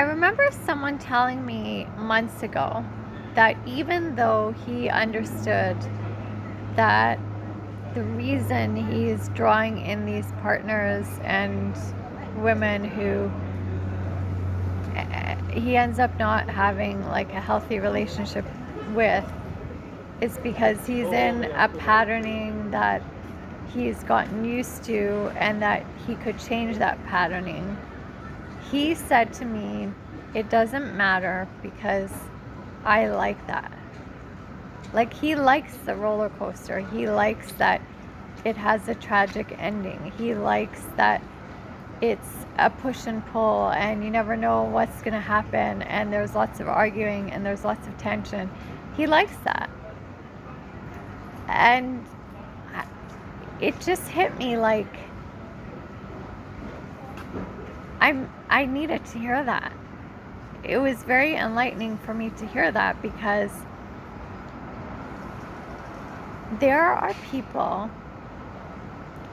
I remember someone telling me months ago that even though he understood that the reason he's drawing in these partners and women who he ends up not having like a healthy relationship with is because he's in a patterning that he's gotten used to and that he could change that patterning. He said to me, it doesn't matter because I like that. Like, he likes the roller coaster. He likes that it has a tragic ending. He likes that it's a push and pull and you never know what's going to happen and there's lots of arguing and there's lots of tension. He likes that. And it just hit me like I needed to hear that. It was very enlightening for me to hear that, because there are people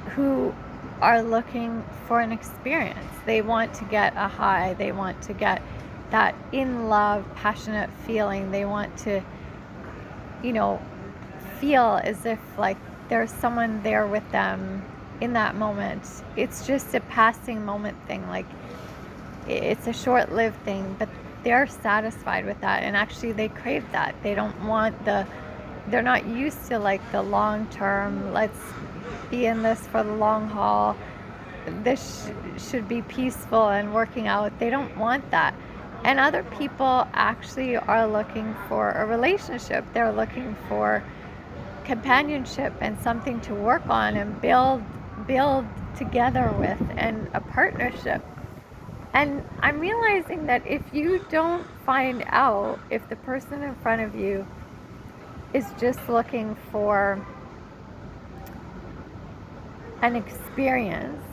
who are looking for an experience. They want to get a high. They want to get that in love, passionate feeling. They want to, feel as if like there's someone there with them in that moment. It's just a passing moment thing. Like, it's a short-lived thing, but they're satisfied with that. And actually they crave that. They don't want they're not used to like the long term, let's be in this for the long haul, this should be peaceful and working out. They don't want that. And other people actually are looking for a relationship. They're looking for companionship and something to work on and build together with, and a partnership. And I'm realizing that if you don't find out if the person in front of you is just looking for an experience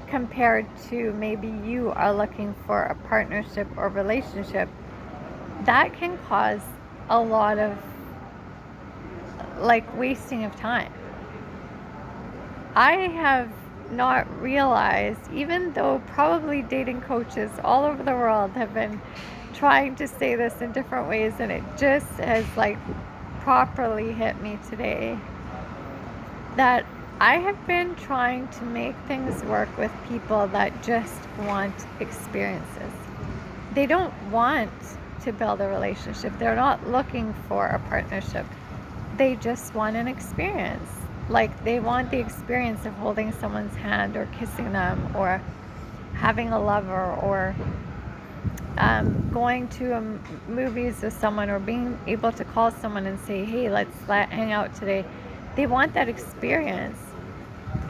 compared to maybe you are looking for a partnership or relationship, that can cause a lot of like wasting of time. I have not realized, even though probably dating coaches all over the world have been trying to say this in different ways, and it just has like properly hit me today, that I have been trying to make things work with people that just want experiences. They don't want to build a relationship. They're not looking for a partnership. They just want an experience. Like, they want the experience of holding someone's hand or kissing them or having a lover or going to movies with someone or being able to call someone and say, hey, let's hang out today. They want that experience.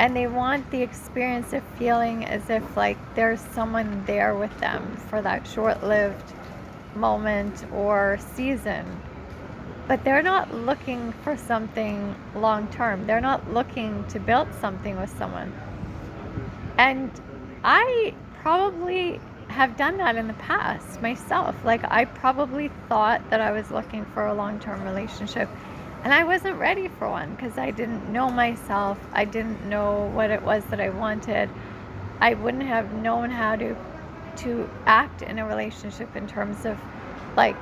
And they want the experience of feeling as if like there's someone there with them for that short-lived moment or season. But they're not looking for something long-term. They're not looking to build something with someone. And I probably have done that in the past myself. Like, I probably thought that I was looking for a long-term relationship, and I wasn't ready for one because I didn't know myself. I didn't know what it was that I wanted. I wouldn't have known how to act in a relationship in terms of like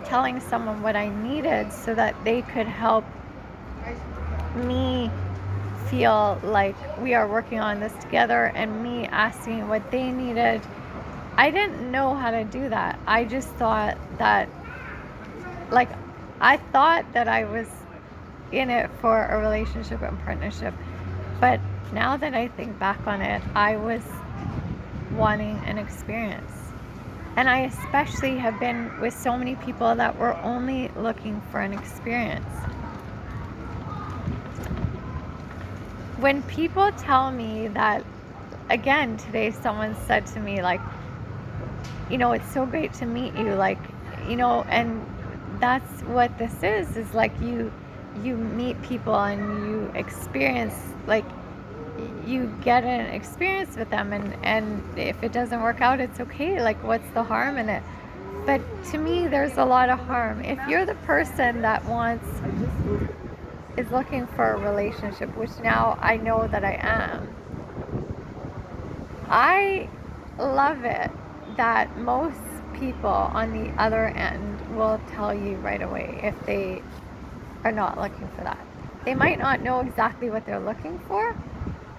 telling someone what I needed so that they could help me feel like we are working on this together, and me asking what they needed. I didn't know how to do that. I just thought that, like, I thought that I was in it for a relationship and partnership. But now that I think back on it, I was wanting an experience. And I especially have been with so many people that were only looking for an experience. When people tell me that, again, today someone said to me, like, it's so great to meet you, like, and that's what this is like you meet people and you experience, like, you get an experience with them, and if it doesn't work out, it's okay. Like, what's the harm in it? But to me, there's a lot of harm. If you're the person that is looking for a relationship, which now I know that I am, I love it that most people on the other end will tell you right away if they are not looking for that. They might not know exactly what they're looking for,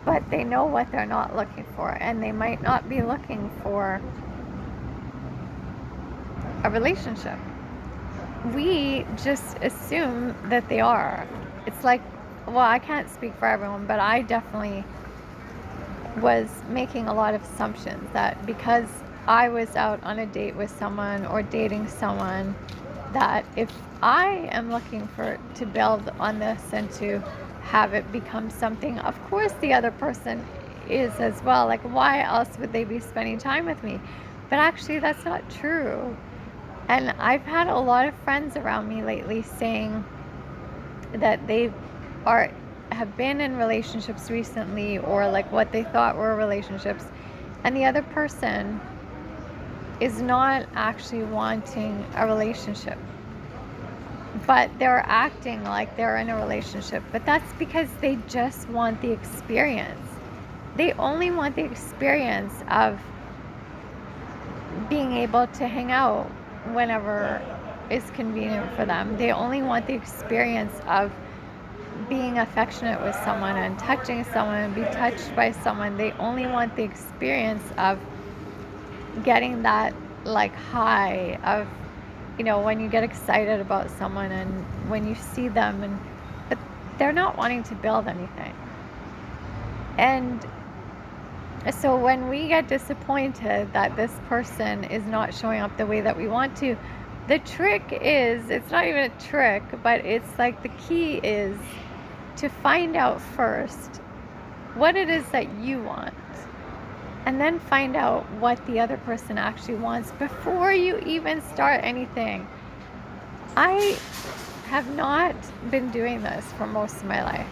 but they know what they're not looking for, and they might not be looking for a relationship. We just assume that they are. It's like, well, I can't speak for everyone, but I definitely was making a lot of assumptions that because I was out on a date with someone or dating someone, that if I am looking for to build on this and to have it become something, of course the other person is as well. Like, why else would they be spending time with me? But actually, that's not true. And I've had a lot of friends around me lately saying that they are have been in relationships recently, or like what they thought were relationships, and the other person is not actually wanting a relationship, but they're acting like they're in a relationship. But that's because they just want the experience. They only want the experience of being able to hang out whenever is convenient for them. They only want the experience of being affectionate with someone and touching someone and be touched by someone. They only want the experience of getting that like high of, when you get excited about someone and when you see them, and but they're not wanting to build anything. And so when we get disappointed that this person is not showing up the way that we want to, the trick is, it's not even a trick, but it's like the key is to find out first what it is that you want, and then find out what the other person actually wants before you even start anything. I have not been doing this for most of my life.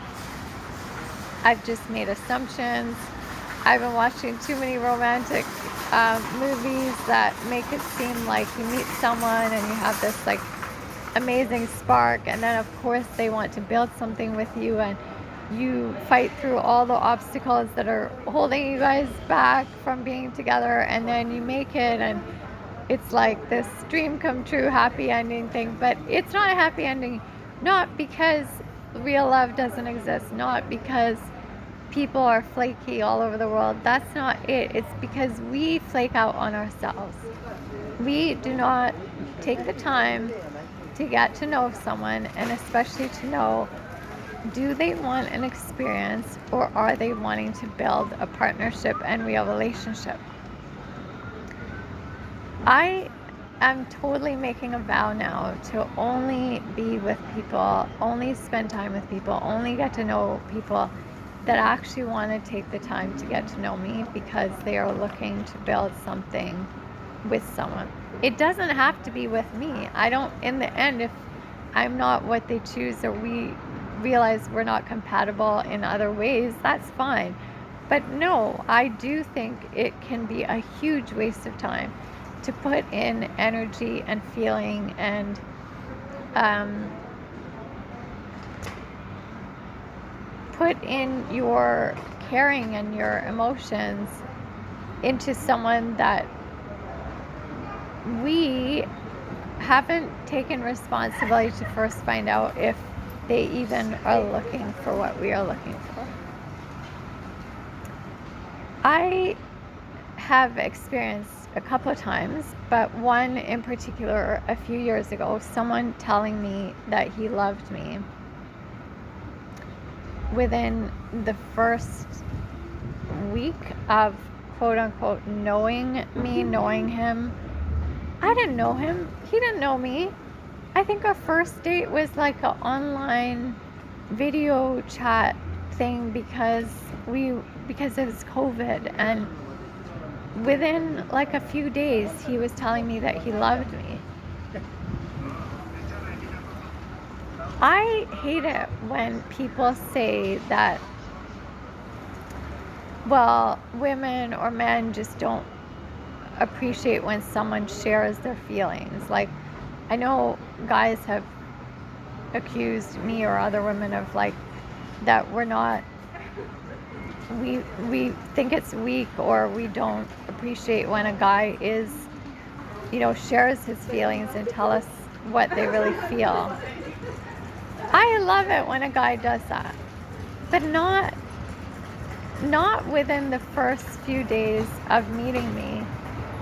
I've just made assumptions. I've been watching too many romantic movies that make it seem like you meet someone and you have this like amazing spark, and then of course they want to build something with you, and you fight through all the obstacles that are holding you guys back from being together, and then you make it, and it's like this dream come true happy ending thing. But it's not a happy ending, not because real love doesn't exist, not because people are flaky all over the world. That's not it. It's because we flake out on ourselves. We do not take the time to get to know someone, and especially to know, do they want an experience, or are they wanting to build a partnership and real relationship? I am totally making a vow now to only be with people, only spend time with people, only get to know people that actually want to take the time to get to know me because they are looking to build something with someone. It doesn't have to be with me. In the end, if I'm not what they choose, or we realize we're not compatible in other ways, that's fine. But no, I do think it can be a huge waste of time to put in energy and feeling and put in your caring and your emotions into someone that we haven't taken responsibility to first find out if they even are looking for what we are looking for. I have experienced a couple of times, but one in particular a few years ago, someone telling me that he loved me within the first week of quote unquote knowing me, knowing him. I didn't know him. He didn't know me. I think our first date was like an online video chat thing because it was COVID, and within like a few days he was telling me that he loved me. I hate it when people say that, well, women or men just don't appreciate when someone shares their feelings. Like, I know guys have accused me or other women of like that we're not we think it's weak, or we don't appreciate when a guy is, shares his feelings and tell us what they really feel. I love it when a guy does that, but not within the first few days of meeting me,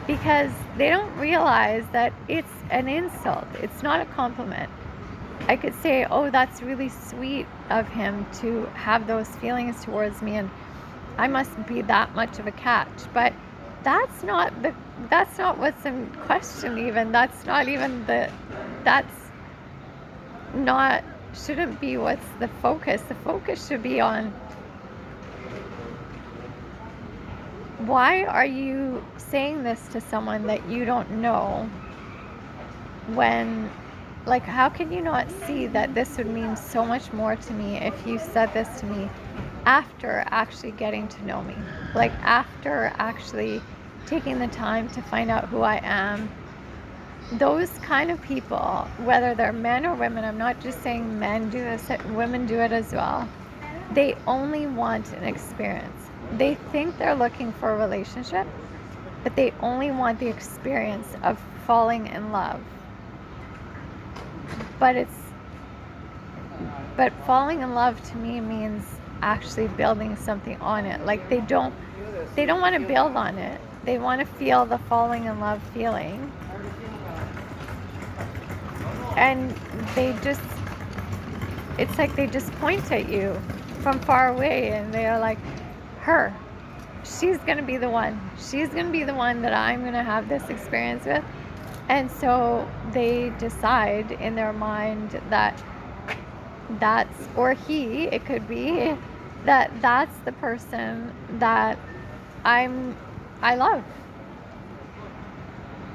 because they don't realize that it's an insult. It's not a compliment. I could say, oh, that's really sweet of him to have those feelings towards me, and I must be that much of a catch. But that's not what's in question even. That's not, shouldn't be what's the focus. The focus should be on, why are you saying this to someone that you don't know? When, how can you not see that this would mean so much more to me if you said this to me after actually getting to know me? After actually taking the time to find out who I am. Those kind of people, whether they're men or women, I'm not just saying men do this, women do it as well. They only want an experience. They think they're looking for a relationship, but they only want the experience of falling in love. But falling in love to me means actually building something on it. They don't want to build on it. They want to feel the falling in love feeling. And it's like they just point at you from far away, and they're like, she's going to be the one. She's going to be the one that I'm going to have this experience with. And so they decide in their mind that it could be that's the person that I love.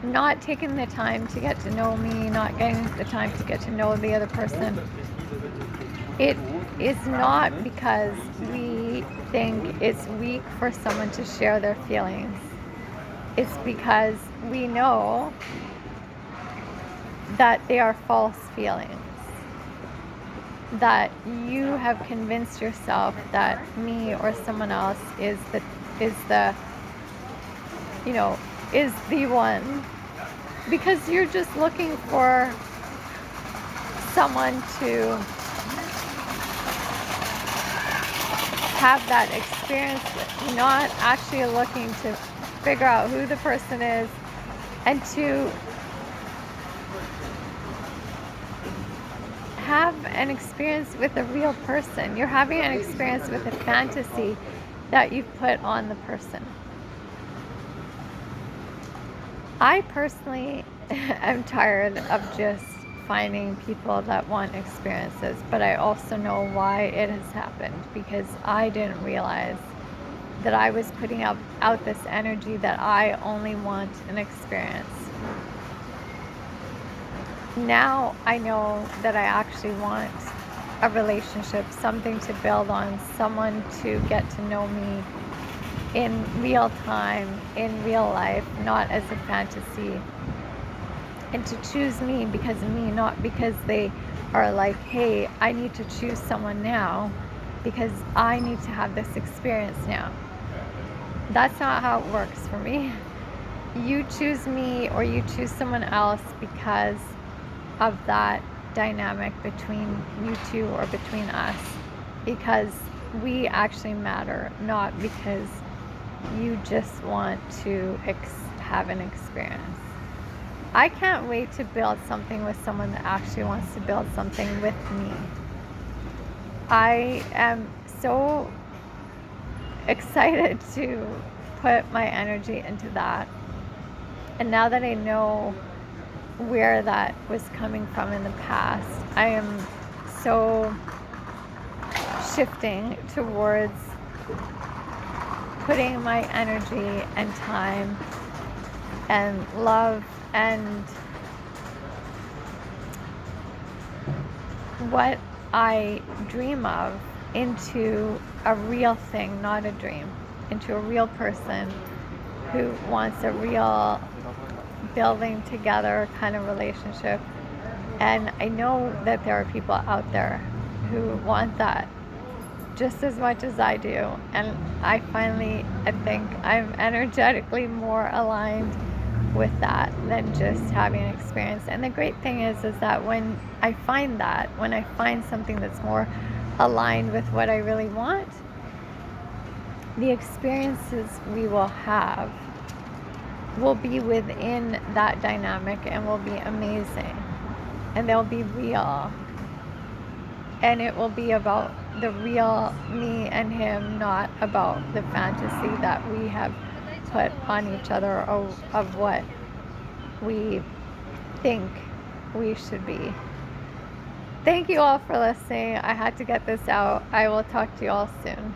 Not taking the time to get to know me, not getting the time to get to know the other person. It is not because we think it's weak for someone to share their feelings. It's because we know that they are false feelings. That you have convinced yourself that me or someone else is the one, because you're just looking for someone to have that experience with, not actually looking to figure out who the person is and to have an experience with a real person. You're having an experience with a fantasy that you've put on the person. I personally am tired of just finding people that want experiences, but I also know why it has happened, because I didn't realize that I was putting out this energy that I only want an experience. Now I know that I actually want a relationship, something to build on, someone to get to know me in real time, in real life, not as a fantasy. And to choose me because of me, not because they are like, hey, I need to choose someone now because I need to have this experience now. That's not how it works for me. You choose me or you choose someone else because of that dynamic between you two or between us, because we actually matter, not because you just want to have an experience. I can't wait to build something with someone that actually wants to build something with me. I am so excited to put my energy into that. And now that I know where that was coming from in the past, I am so shifting towards putting my energy and time and love and what I dream of into a real thing, not a dream, into a real person who wants a real building together kind of relationship. And I know that there are people out there who want that just as much as I do. And I think I'm energetically more aligned with that than just having an experience. And the great thing is that when I find something that's more aligned with what I really want, the experiences we will have will be within that dynamic and will be amazing. And they'll be real. And it will be about the real me and him, not about the fantasy that we have put on each other of what we think we should be. Thank you all for listening. I had to get this out. I will talk to you all soon.